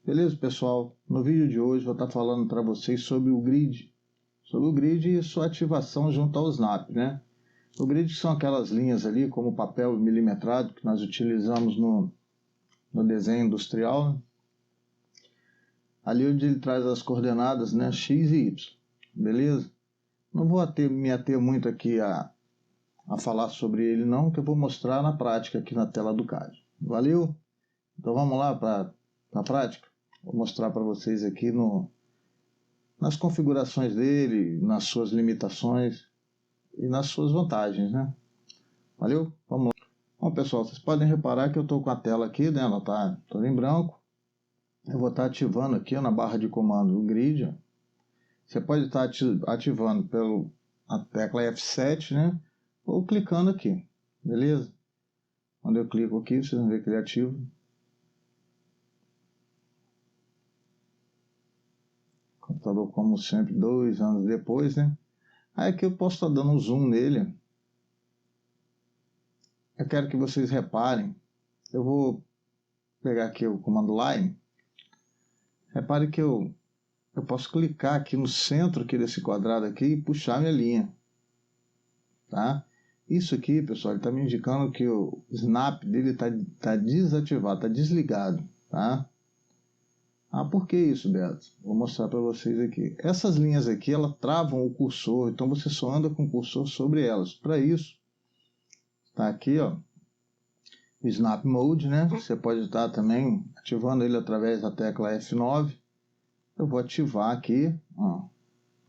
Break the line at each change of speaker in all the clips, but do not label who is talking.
Beleza, pessoal? No vídeo de hoje vou estar falando para vocês sobre o grid. Sobre o grid e sua ativação junto ao Snap, né? O grid são aquelas linhas ali, como papel milimetrado, que nós utilizamos no desenho industrial, né? Ali onde ele traz as coordenadas, né? X e Y. Beleza? Não vou me ater muito aqui a falar sobre ele não, que eu vou mostrar na prática aqui na tela do CAD. Valeu? Então vamos lá para a prática. Vou mostrar para vocês aqui nas configurações dele, nas suas limitações e nas suas vantagens, né? Valeu? Vamos lá. Bom, pessoal, vocês podem reparar que eu estou com a tela aqui, né? Ela está toda em branco. Eu vou estar ativando aqui na barra de comando o grid. Ó. Você pode estar ativando pela tecla F7, né? Ou clicando aqui, beleza? Quando eu clico aqui, vocês vão ver que ele ativa. Computador, como sempre, 2 anos depois, né? Aí aqui eu posso estar dando um zoom nele. Eu quero que vocês reparem. Eu vou pegar aqui o comando Line. Repare que eu posso clicar aqui no centro aqui desse quadrado aqui e puxar minha linha. Tá? Isso aqui, pessoal, ele está me indicando que o Snap dele tá desativado, está desligado. Tá? Ah, por que isso, Beto? Vou mostrar para vocês aqui. Essas linhas aqui, elas travam o cursor, então você só anda com o cursor sobre elas. Para isso, está aqui, ó, o Snap Mode, né? Você pode estar também ativando ele através da tecla F9. Eu vou ativar aqui, ó.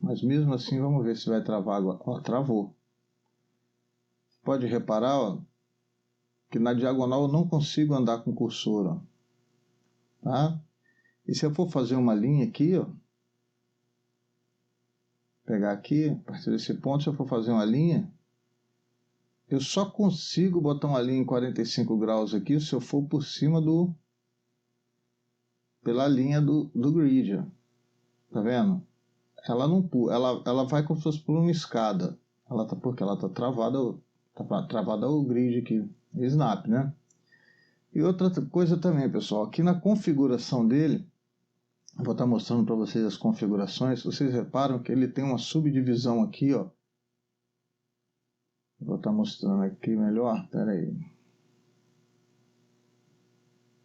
Mas mesmo assim, vamos ver se vai travar agora. Ó, travou. Pode reparar, ó, que na diagonal eu não consigo andar com o cursor, ó. Tá? E se eu for fazer uma linha aqui, ó, pegar aqui, a partir desse ponto, se eu for fazer uma linha, eu só consigo botar uma linha em 45 graus aqui se eu for por cima pela linha do grid, ó. Tá vendo? Ela não ela vai como se fosse por uma escada. Porque ela tá travada o grid aqui, o Snap, né? E outra coisa também, pessoal, aqui na configuração dele, eu vou estar mostrando para vocês as configurações. Vocês reparam que ele tem uma subdivisão aqui, ó. Vou estar mostrando aqui melhor. Espera aí.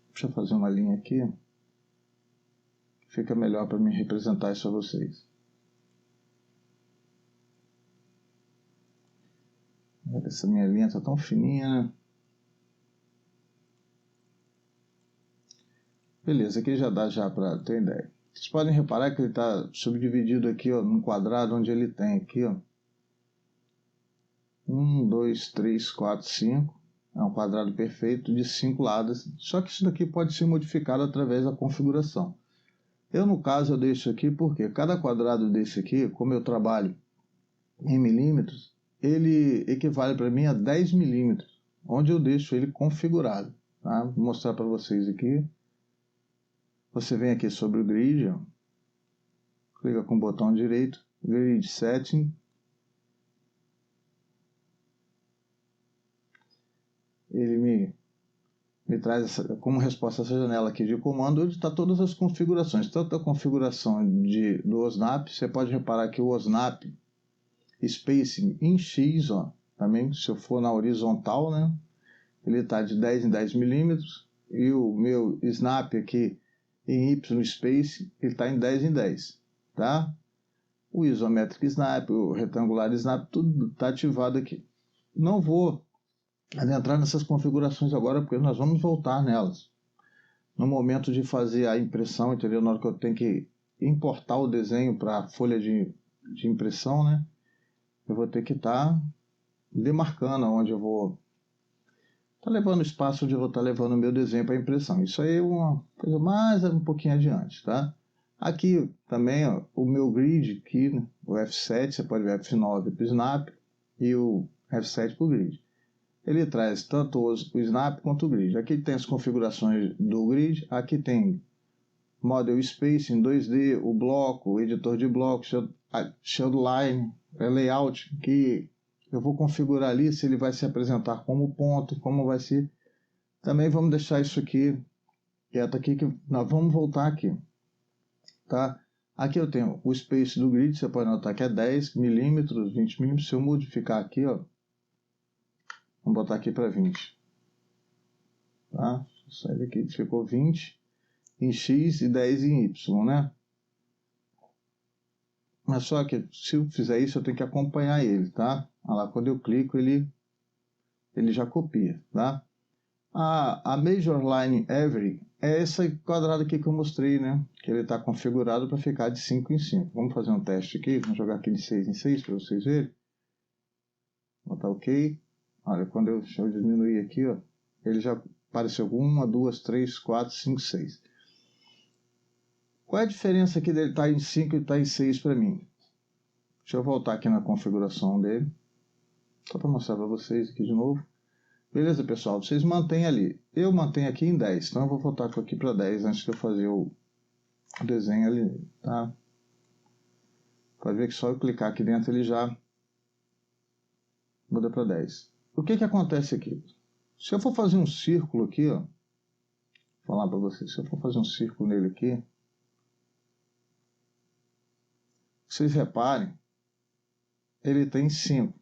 Deixa eu fazer uma linha aqui. Fica melhor para me representar isso a vocês. Essa minha linha está tão fininha, né? Beleza, aqui já dá para ter ideia. Vocês podem reparar que ele está subdividido aqui, ó, num quadrado onde ele tem aqui, ó, 1, 2, 3, 4, 5. É um quadrado perfeito de 5 lados. Só que isso daqui pode ser modificado através da configuração. Eu, no caso, eu deixo aqui porque cada quadrado desse aqui, como eu trabalho em milímetros, ele equivale para mim a 10 milímetros, onde eu deixo ele configurado. Tá? Vou mostrar para vocês aqui. Você vem aqui sobre o grid, ó, clica com o botão direito, Grid Setting. Ele me traz como resposta essa janela aqui de comando, onde está todas as configurações. Tanto a configuração do OSNAP, você pode reparar que o OSNAP Spacing em X, ó, também se eu for na horizontal, né, ele está de 10 em 10 milímetros, e o meu Snap aqui em Y Space, ele está em 10 em 10, tá? O Isometric Snap, o Retangular Snap, tudo está ativado aqui. Não vou adentrar nessas configurações agora, porque nós vamos voltar nelas. No momento de fazer a impressão, entendeu? Na hora que eu tenho que importar o desenho para a folha de impressão, né? Eu vou ter que estar demarcando onde eu vou estar levando o espaço onde eu vou estar levando o meu desenho para impressão. Isso aí é uma coisa mais um pouquinho adiante, tá? Aqui também, ó, o meu grid aqui, né? O F7, você pode ver F9 para o Snap e o F7 para o grid. Ele traz tanto o Snap quanto o grid. Aqui tem as configurações do grid, aqui tem Model Space em 2D, o bloco, o editor de bloco, Shadow Line, Layout, que eu vou configurar ali se ele vai se apresentar como ponto, como vai ser. Também vamos deixar isso aqui quieto aqui que nós vamos voltar aqui, tá? Aqui eu tenho o space do grid, você pode notar que é 10 milímetros, 20 milímetros. Se eu modificar aqui, ó, vamos botar aqui para 20, tá? Sai daqui, ficou 20 em X e 10 em Y, né? Mas só que se eu fizer isso, eu tenho que acompanhar ele, tá? Olha lá, quando eu clico, ele já copia, tá? A Major Line Every é essa quadrada aqui que eu mostrei, né? Que ele está configurado para ficar de 5 em 5. Vamos fazer um teste aqui, vamos jogar aqui de 6 em 6 para vocês verem. Botar OK. Olha, quando eu diminuir aqui, ó, ele já apareceu com 1, 2, 3, 4, 5, 6. Qual é a diferença aqui dele estar em 5 e estar em 6 para mim? Deixa eu voltar aqui na configuração dele, só para mostrar para vocês aqui de novo. Beleza, pessoal? Vocês mantêm ali. Eu mantenho aqui em 10, então eu vou voltar aqui para 10 antes de eu fazer o desenho ali, tá? Pode ver que só eu clicar aqui dentro ele já muda para 10. O que acontece aqui? Se eu for fazer um círculo aqui, ó, vou falar para vocês, se eu for fazer um círculo nele aqui, vocês reparem, ele tem 5,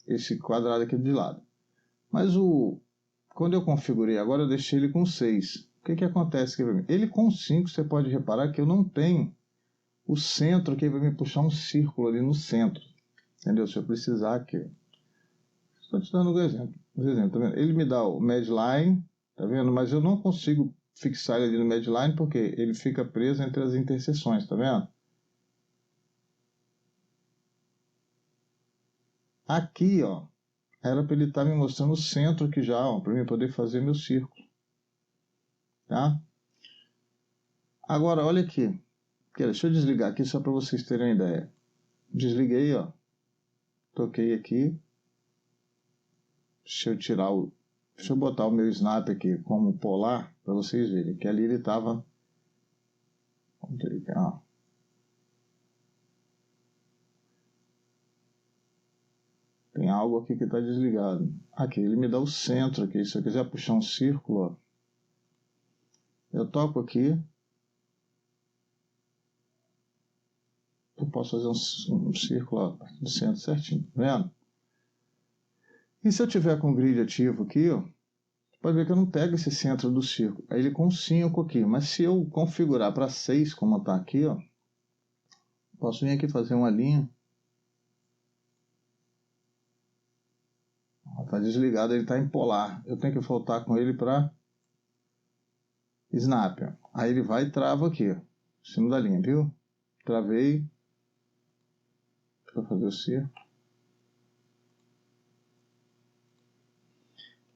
esse quadrado aqui de lado. Mas quando eu configurei agora, eu deixei ele com 6. O que acontece aqui para mim? Ele com 5, você pode reparar que eu não tenho o centro, que vai me puxar um círculo ali no centro. Entendeu? Se eu precisar aqui. Estou te dando um exemplo. Tá vendo? Ele me dá o midline, tá vendo? Mas eu não consigo fixar ele ali no midline porque ele fica preso entre as interseções, tá vendo? Aqui, ó, era para ele estar me mostrando o centro aqui já, ó, para eu poder fazer meu círculo. Tá? Agora, olha aqui. Deixa eu desligar aqui só para vocês terem uma ideia. Desliguei, ó. Toquei aqui. Deixa eu botar o meu snap aqui como polar para vocês verem que ali ele estava. Tem algo aqui que está desligado. Aqui, ele me dá o centro aqui. Se eu quiser puxar um círculo, ó, eu toco aqui. Eu posso fazer um círculo do centro certinho, tá vendo? E se eu tiver com o grid ativo aqui, ó, pode ver que eu não pego esse centro do círculo. Aí ele com 5 aqui. Mas se eu configurar para 6, como está aqui, ó, posso vir aqui fazer uma linha. Está desligado, ele está em polar. Eu tenho que voltar com ele para snap. Aí ele vai e trava aqui, ó, em cima da linha, viu? Travei. Para fazer o círculo.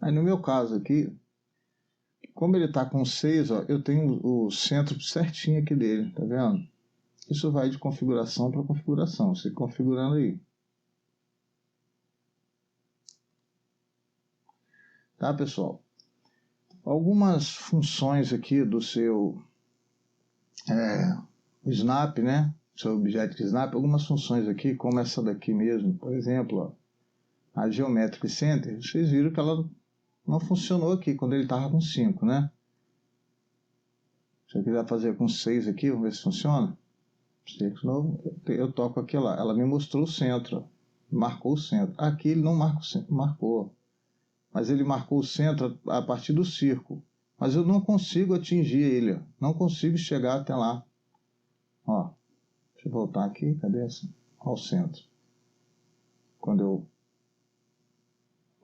Aí no meu caso aqui, como ele está com 6, ó, eu tenho o centro certinho aqui dele, tá vendo? Isso vai de configuração para configuração, você configurando aí. Tá, pessoal? Algumas funções aqui do seu Snap, né? Seu Object Snap, algumas funções aqui, como essa daqui mesmo, por exemplo, ó, a Geometric Center, vocês viram que ela não funcionou aqui quando ele estava com 5, né? Se eu quiser fazer com 6 aqui, vamos ver se funciona. Eu toco aqui lá. Ela me mostrou o centro. Marcou o centro. Aqui ele não marca o centro. Marcou. Mas ele marcou o centro a partir do círculo. Mas eu não consigo atingir ele. Ó. Não consigo chegar até lá. Ó. Deixa eu voltar aqui. Cadê essa? Ao centro. Quando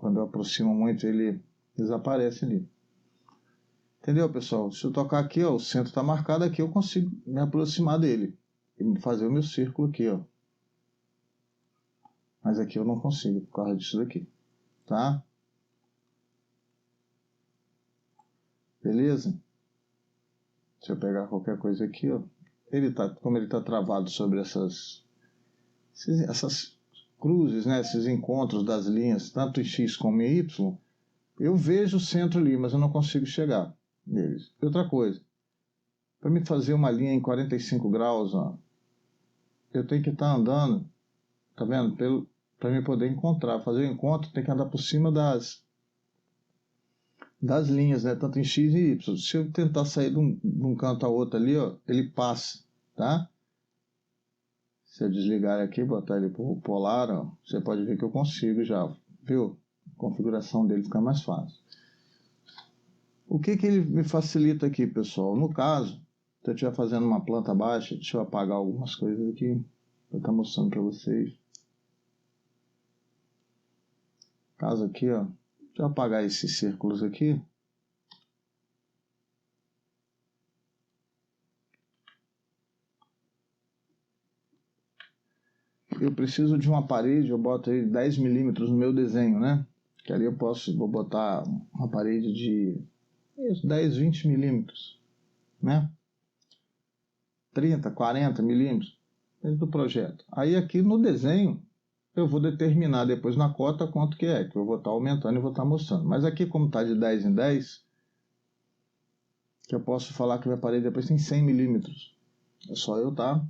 eu aproximo muito, ele desaparece ali. Entendeu, pessoal? Se eu tocar aqui, ó, o centro está marcado aqui, eu consigo me aproximar dele e fazer o meu círculo aqui, ó. Mas aqui eu não consigo por causa disso daqui, tá? Beleza? Se eu pegar qualquer coisa aqui, ó, como ele tá travado sobre essas cruzes, né? Esses encontros das linhas, tanto em X como em Y, eu vejo o centro ali, mas eu não consigo chegar neles. Outra coisa, para me fazer uma linha em 45 graus, ó, eu tenho que estar andando, tá vendo? Para me poder encontrar. Fazer o encontro, tem que andar por cima das das linhas, né? Tanto em X e Y. Se eu tentar sair de um canto a outro ali, ó, ele passa, tá? Se eu desligar aqui, botar ele para o polar, ó, você pode ver que eu consigo já, viu? A configuração dele fica mais fácil. O que ele me facilita aqui, pessoal? No caso, se eu estiver fazendo uma planta baixa, deixa eu apagar algumas coisas aqui, para estar mostrando para vocês. Caso aqui, ó, deixa eu apagar esses círculos aqui. Eu preciso de uma parede, eu boto aí 10 milímetros no meu desenho, né? Que ali eu vou botar uma parede de 10, 20 milímetros, né? 30, 40 milímetros, dentro do projeto. Aí aqui no desenho, eu vou determinar depois na cota quanto que eu vou estar aumentando e vou estar mostrando. Mas aqui, como está de 10 em 10, que eu posso falar que minha parede depois tem 100 milímetros. É só eu estar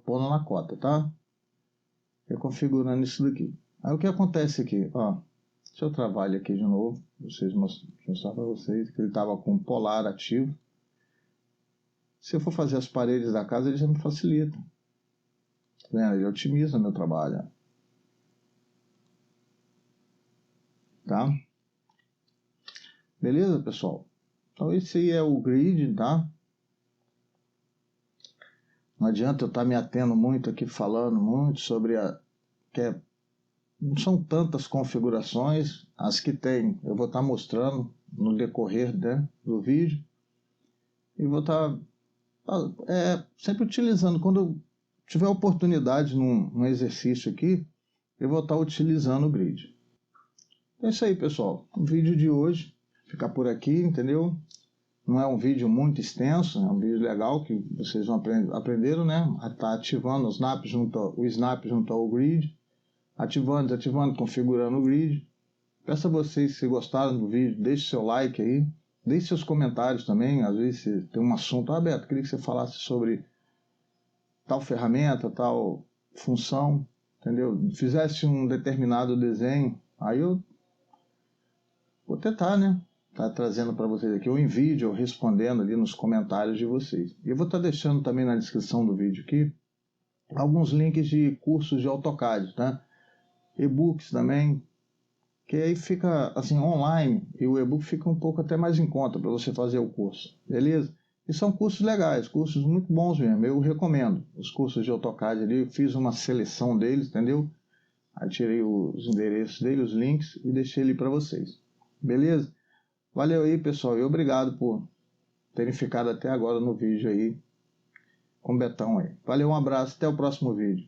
pondo na cota, tá? Reconfigurando isso daqui. Aí o que acontece aqui, ó, se eu trabalho aqui de novo, mostrar para vocês que ele estava com polar ativo. Se eu for fazer as paredes da casa, ele já me facilita. Tá vendo? Ele otimiza meu trabalho. Tá? Beleza, pessoal? Então esse aí é o grid, tá? Não adianta eu estar me atendo muito aqui, falando muito sobre não são tantas configurações, as que tem eu vou estar mostrando no decorrer, né, do vídeo, e vou estar sempre utilizando, quando eu tiver oportunidade num exercício aqui, eu vou estar utilizando o grid. É isso aí, pessoal, o vídeo de hoje fica por aqui, entendeu? Não é um vídeo muito extenso, é um vídeo legal que vocês vão aprenderam, né? A estar ativando o snap junto ao grid, ativando, desativando, configurando o grid. Peço a vocês, se gostaram do vídeo, deixe seu like aí, deixe seus comentários também. Às vezes você tem um assunto aberto, queria que você falasse sobre tal ferramenta, tal função, entendeu? Fizesse um determinado desenho, aí eu vou tentar, né? Tá trazendo para vocês aqui, ou em vídeo, ou respondendo ali nos comentários de vocês. E eu vou estar deixando também na descrição do vídeo aqui alguns links de cursos de AutoCAD, tá? E-books também, que aí fica assim online, e o e-book fica um pouco até mais em conta para você fazer o curso, beleza? E são cursos legais, cursos muito bons mesmo, eu recomendo. Os cursos de AutoCAD ali, eu fiz uma seleção deles, entendeu? Aí tirei os endereços deles, os links, e deixei ali para vocês, beleza? Valeu aí, pessoal, e obrigado por terem ficado até agora no vídeo aí com o Betão aí. Valeu, um abraço, até o próximo vídeo.